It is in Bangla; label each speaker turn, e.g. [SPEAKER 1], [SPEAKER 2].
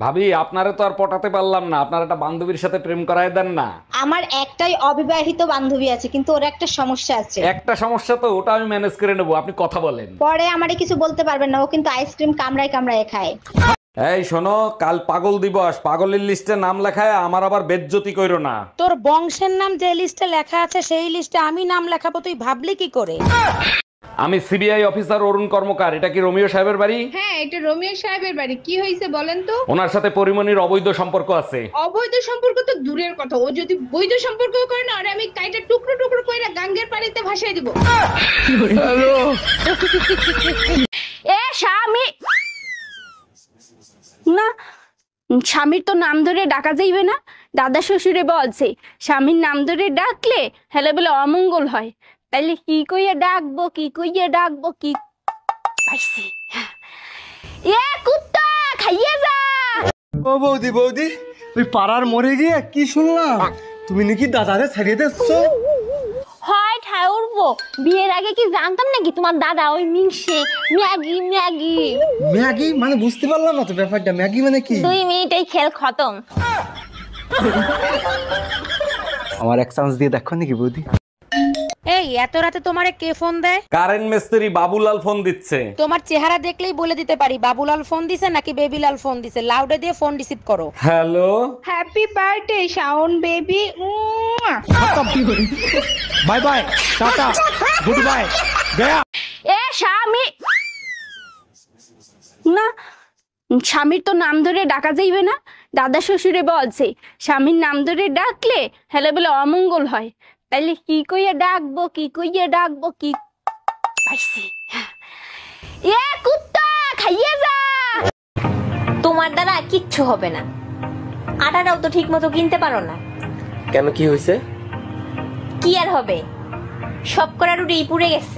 [SPEAKER 1] ভাবি, আপনারে তো আর পটাতে পারলাম না, আপনার একটা বান্ধবীর সাথে প্রেম করায় দেন না।
[SPEAKER 2] আমার একটাই অবিবাহিত বান্ধবী আছে, কিন্তু ওর একটা সমস্যা আছে।
[SPEAKER 1] একটা সমস্যা তো, ওটা আমি ম্যানেজ করে নেবো, আপনি কথা বলেন।
[SPEAKER 2] পরে আমারে কিছু বলতে পারবেন না, ও কিন্তু আইসক্রিম কামড়ায় কামড়ায় খায়।
[SPEAKER 1] এই শোনো, কাল পাগল দিবস, পাগলের লিস্টে নাম লেখায় আমার আবার বেজ্জতি কইরো না।
[SPEAKER 3] তোর বংশের নাম যে লিস্টে লেখা আছে সেই লিস্টে আমি নাম লেখাবো, তুই ভাবলি কি করে?
[SPEAKER 1] আমি সিবিআই অফিসার অরুণ কর্মকার। এটা কি রোমিও সাহেবের বাড়ি?
[SPEAKER 4] হ্যাঁ, এটা রোমিও সাহেবের বাড়ি। কি হয়েছে বলেন তো?
[SPEAKER 1] ওনার সাথে পরিমণির অবৈধ সম্পর্ক আছে।
[SPEAKER 4] অবৈধ সম্পর্ক তো দূরের কথা, ও যদি বৈধ সম্পর্ক করে না, আরে আমি কাইটা টুকরো টুকরো কইরা গাঙ্গের পানিতে ভাসাই দিব।
[SPEAKER 5] এ স্বামী না, স্বামীর তো নাম ধরে ডাকা যাইবে না। দাদা শ্বশুরে বলছে স্বামীর নাম ধরে ডাকলে হেলে বলে অমঙ্গল হয়। তাইলে কি কইয়া ডাকবো, কি কইয়া ডাকবো, কি পাইছি। এ কুত্তা খাইয়ে যা।
[SPEAKER 6] ও বৌদি বৌদি, ওই পাড়ার মরে গিয়ে কি শুনলাম, তুমি নাকি দাদারে ছাড়িয়ে দিচ্ছ?
[SPEAKER 5] হয় ঠায় উঠবো। বিয়ের আগে কি জানতাম নাকি তোমার দাদা ওই মিংসে ম্যাগি ম্যাগি।
[SPEAKER 6] ম্যাগি মানে বুঝতে পারলাম না তো ব্যাপারটা, ম্যাগি মানে কি?
[SPEAKER 5] 2 মিনিটেই খেল খতম।
[SPEAKER 6] আমার এক চান্স দিয়ে দেখো নাকি বৌদি?
[SPEAKER 3] এই এত রাতে তোমারে কে ফোন দেয়?
[SPEAKER 1] কারেন্ট মিস্ত্রি বাবুলাল ফোন দিচ্ছে।
[SPEAKER 3] তোমার চেহারা দেখলেই বলে দিতে পারি বাবুলাল ফোন দিছে নাকি বেবিলাল ফোন দিছে। লাউডে দিয়ে ফোন রিসিভ করো।
[SPEAKER 1] Hello.
[SPEAKER 4] Happy birthday Shaon baby.
[SPEAKER 6] Bye bye, tata, good bye, গয়া।
[SPEAKER 5] এ স্বামী না, স্বামীর তো নাম ধরে ডাকা যাইবে না। দাদা শ্বশুরে বলছে স্বামীর নাম ধরে ডাকলে হেলে বলে অমঙ্গল হয়। তাইলে কি কইয়া ডাকবো, কি কইয়া ডাকবো, কি পাইছি। এ কুত্তা খাইয়ে যা।
[SPEAKER 7] তোমার দ্বারা কিচ্ছু হবে না। আটাটাও তো ঠিক মতো কিনতে পারো না।
[SPEAKER 8] কেন, কি হয়েছে?
[SPEAKER 7] কি আর হবে, সব করা রুটি পুড়ে গেছে।